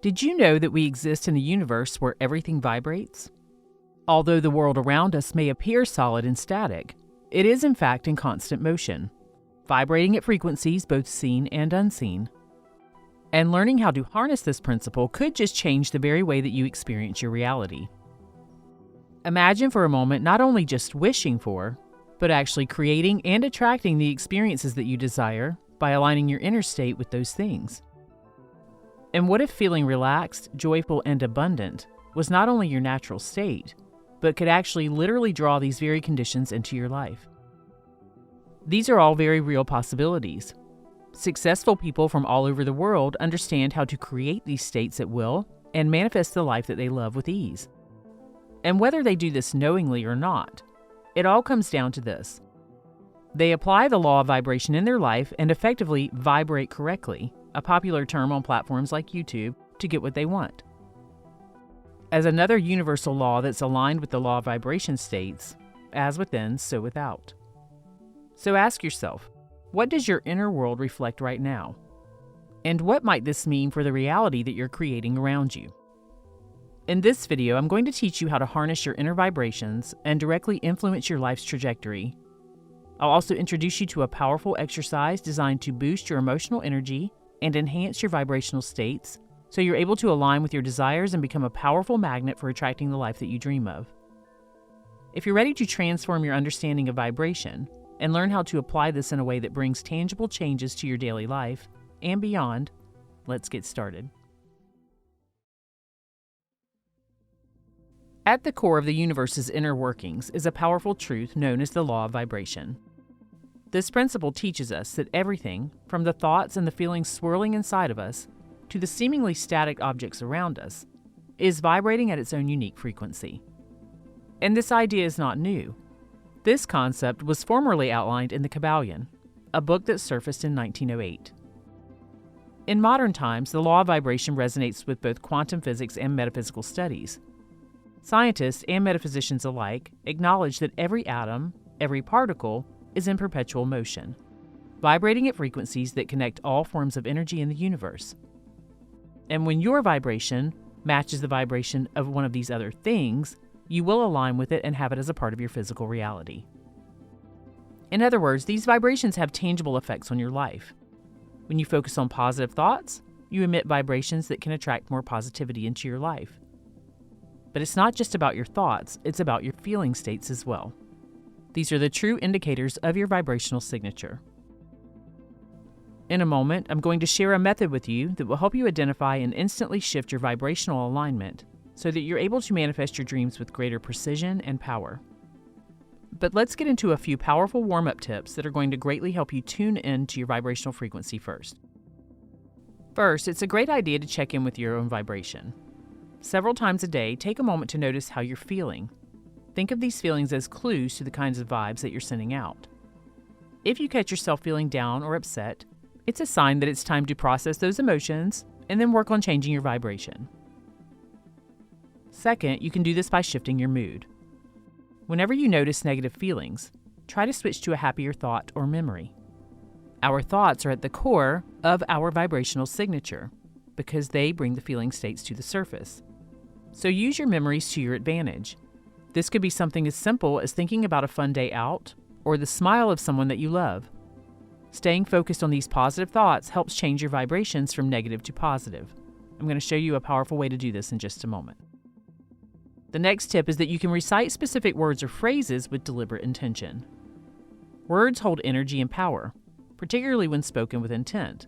Did you know that we exist in a universe where everything vibrates? Although the world around us may appear solid and static, it is in fact in constant motion, vibrating at frequencies both seen and unseen. And learning how to harness this principle could just change the very way that you experience your reality. Imagine for a moment not only just wishing for, but actually creating and attracting the experiences that you desire by aligning your inner state with those things. And what if feeling relaxed, joyful, and abundant was not only your natural state, but could actually literally draw these very conditions into your life? These are all very real possibilities. Successful people from all over the world understand how to create these states at will and manifest the life that they love with ease. And whether they do this knowingly or not, it all comes down to this. They apply the law of vibration in their life and effectively vibrate correctly, a popular term on platforms like YouTube, to get what they want. As another universal law that's aligned with the law of vibration states, as within, so without. So ask yourself, what does your inner world reflect right now? And what might this mean for the reality that you're creating around you? In this video, I'm going to teach you how to harness your inner vibrations and directly influence your life's trajectory. I'll also introduce you to a powerful exercise designed to boost your emotional energy and enhance your vibrational states, so you're able to align with your desires and become a powerful magnet for attracting the life that you dream of. If you're ready to transform your understanding of vibration and learn how to apply this in a way that brings tangible changes to your daily life and beyond, let's get started. At the core of the universe's inner workings is a powerful truth known as the law of vibration. This principle teaches us that everything, from the thoughts and the feelings swirling inside of us to the seemingly static objects around us, is vibrating at its own unique frequency. And this idea is not new. This concept was formerly outlined in the Kabbalion, a book that surfaced in 1908. In modern times, the law of vibration resonates with both quantum physics and metaphysical studies. Scientists and metaphysicians alike acknowledge that every atom, every particle, is in perpetual motion, vibrating at frequencies that connect all forms of energy in the universe. And when your vibration matches the vibration of one of these other things, you will align with it and have it as a part of your physical reality. In other words, these vibrations have tangible effects on your life. When you focus on positive thoughts, you emit vibrations that can attract more positivity into your life. But it's not just about your thoughts, it's about your feeling states as well. These are the true indicators of your vibrational signature. In a moment, I'm going to share a method with you that will help you identify and instantly shift your vibrational alignment so that you're able to manifest your dreams with greater precision and power. But let's get into a few powerful warm-up tips that are going to greatly help you tune into your vibrational frequency first. First, it's a great idea to check in with your own vibration. Several times a day, take a moment to notice how you're feeling. Think of these feelings as clues to the kinds of vibes that you're sending out. If you catch yourself feeling down or upset, it's a sign that it's time to process those emotions and then work on changing your vibration. Second, you can do this by shifting your mood. Whenever you notice negative feelings, try to switch to a happier thought or memory. Our thoughts are at the core of our vibrational signature because they bring the feeling states to the surface. So use your memories to your advantage. This could be something as simple as thinking about a fun day out or the smile of someone that you love. Staying focused on these positive thoughts helps change your vibrations from negative to positive. I'm going to show you a powerful way to do this in just a moment. The next tip is that you can recite specific words or phrases with deliberate intention. Words hold energy and power, particularly when spoken with intent.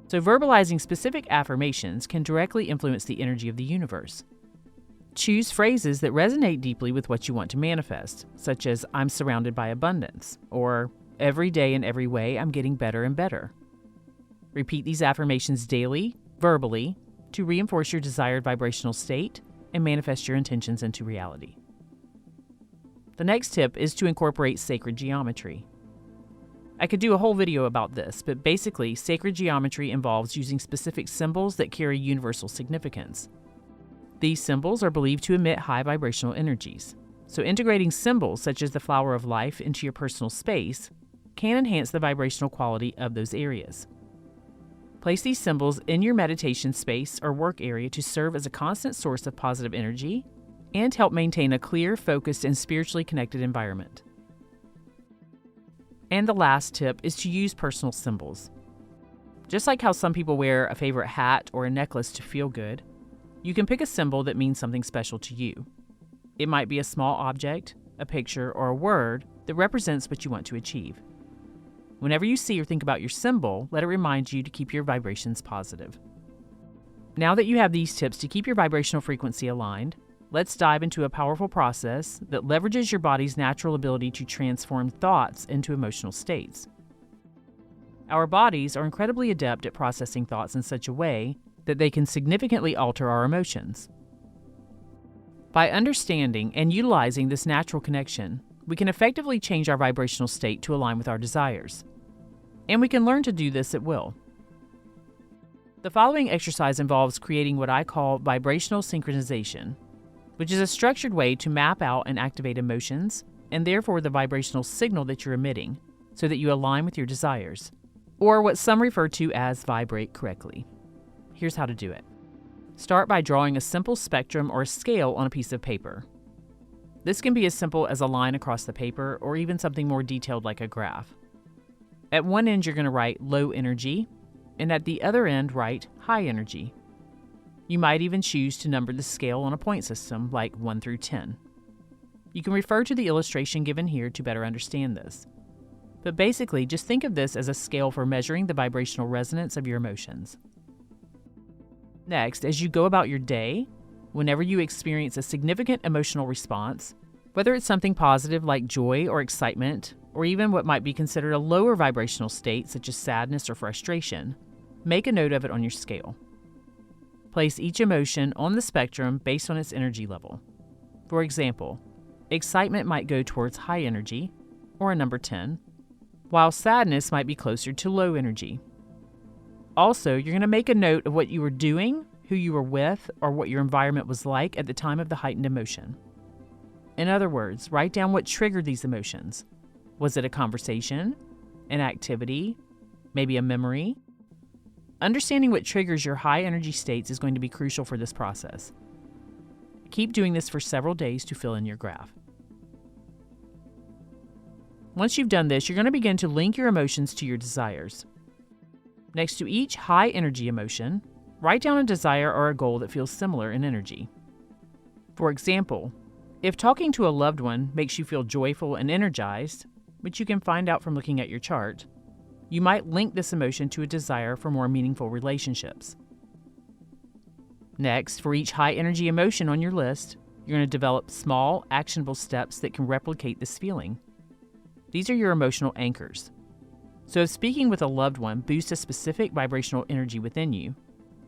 So verbalizing specific affirmations can directly influence the energy of the universe. Choose phrases that resonate deeply with what you want to manifest, such as "I'm surrounded by abundance," or "Every day in every way, I'm getting better and better." Repeat these affirmations daily, verbally, to reinforce your desired vibrational state and manifest your intentions into reality. The next tip is to incorporate sacred geometry. I could do a whole video about this, but basically, sacred geometry involves using specific symbols that carry universal significance. These symbols are believed to emit high vibrational energies, so integrating symbols such as the flower of life into your personal space can enhance the vibrational quality of those areas. Place these symbols in your meditation space or work area to serve as a constant source of positive energy and help maintain a clear, focused, and spiritually connected environment. And the last tip is to use personal symbols. Just like how some people wear a favorite hat or a necklace to feel good, you can pick a symbol that means something special to you. It might be a small object, a picture, or a word that represents what you want to achieve. Whenever you see or think about your symbol, let it remind you to keep your vibrations positive. Now that you have these tips to keep your vibrational frequency aligned, let's dive into a powerful process that leverages your body's natural ability to transform thoughts into emotional states. Our bodies are incredibly adept at processing thoughts in such a way that they can significantly alter our emotions. By understanding and utilizing this natural connection, we can effectively change our vibrational state to align with our desires. And we can learn to do this at will. The following exercise involves creating what I call vibrational synchronization, which is a structured way to map out and activate emotions, and therefore the vibrational signal that you're emitting, so that you align with your desires, or what some refer to as vibrate correctly. Here's how to do it. Start by drawing a simple spectrum or a scale on a piece of paper. This can be as simple as a line across the paper, or even something more detailed like a graph. At one end, you're going to write low energy, and at the other end, write high energy. You might even choose to number the scale on a point system, like 1 through 10. You can refer to the illustration given here to better understand this. But basically, just think of this as a scale for measuring the vibrational resonance of your emotions. Next, as you go about your day, whenever you experience a significant emotional response, whether it's something positive like joy or excitement, or even what might be considered a lower vibrational state such as sadness or frustration, make a note of it on your scale. Place each emotion on the spectrum based on its energy level. For example, excitement might go towards high energy, or a number 10, while sadness might be closer to low energy. Also, you're going to make a note of what you were doing, who you were with, or what your environment was like at the time of the heightened emotion. In other words, write down what triggered these emotions. Was it a conversation, an activity, maybe a memory? Understanding what triggers your high energy states is going to be crucial for this process. Keep doing this for several days to fill in your graph. Once you've done this, you're going to begin to link your emotions to your desires. Next to each high energy emotion, write down a desire or a goal that feels similar in energy. For example, if talking to a loved one makes you feel joyful and energized, which you can find out from looking at your chart, you might link this emotion to a desire for more meaningful relationships. Next, for each high energy emotion on your list, you're going to develop small, actionable steps that can replicate this feeling. These are your emotional anchors. So if speaking with a loved one boosts a specific vibrational energy within you,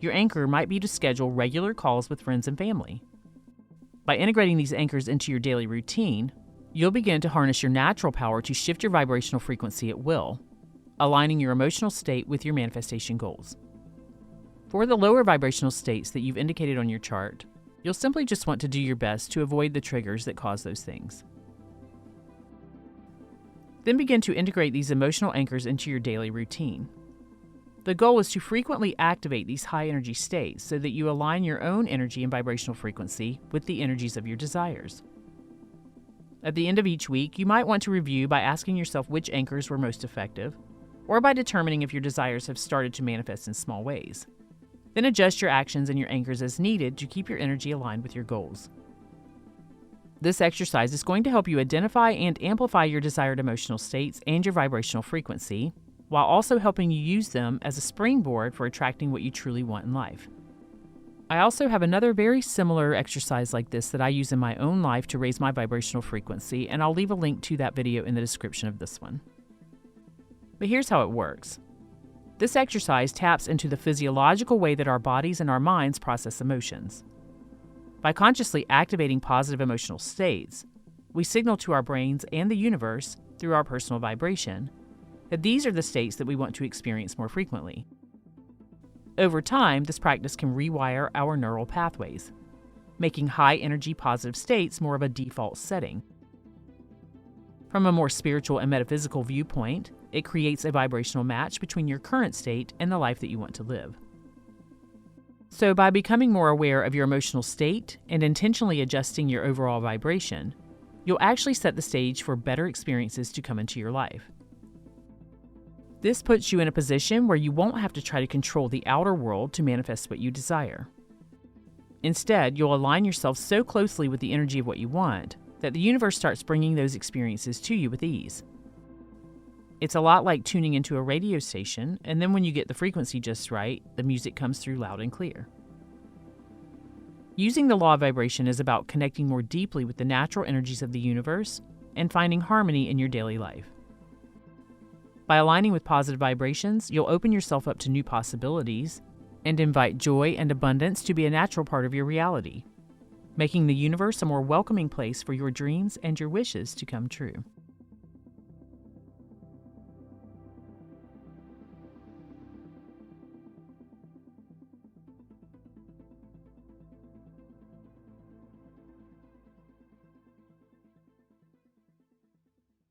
your anchor might be to schedule regular calls with friends and family. By integrating these anchors into your daily routine, you'll begin to harness your natural power to shift your vibrational frequency at will, aligning your emotional state with your manifestation goals. For the lower vibrational states that you've indicated on your chart, you'll simply just want to do your best to avoid the triggers that cause those things. Then begin to integrate these emotional anchors into your daily routine. The goal is to frequently activate these high energy states so that you align your own energy and vibrational frequency with the energies of your desires. At the end of each week, you might want to review by asking yourself which anchors were most effective, or by determining if your desires have started to manifest in small ways. Then adjust your actions and your anchors as needed to keep your energy aligned with your goals. This exercise is going to help you identify and amplify your desired emotional states and your vibrational frequency, while also helping you use them as a springboard for attracting what you truly want in life. I also have another very similar exercise like this that I use in my own life to raise my vibrational frequency, and I'll leave a link to that video in the description of this one. But here's how it works. This exercise taps into the physiological way that our bodies and our minds process emotions. By consciously activating positive emotional states, we signal to our brains and the universe, through our personal vibration, that these are the states that we want to experience more frequently. Over time, this practice can rewire our neural pathways, making high-energy positive states more of a default setting. From a more spiritual and metaphysical viewpoint, it creates a vibrational match between your current state and the life that you want to live. So, by becoming more aware of your emotional state and intentionally adjusting your overall vibration, you'll actually set the stage for better experiences to come into your life. This puts you in a position where you won't have to try to control the outer world to manifest what you desire. Instead, you'll align yourself so closely with the energy of what you want that the universe starts bringing those experiences to you with ease. It's a lot like tuning into a radio station, and then when you get the frequency just right, the music comes through loud and clear. Using the law of vibration is about connecting more deeply with the natural energies of the universe and finding harmony in your daily life. By aligning with positive vibrations, you'll open yourself up to new possibilities and invite joy and abundance to be a natural part of your reality, making the universe a more welcoming place for your dreams and your wishes to come true.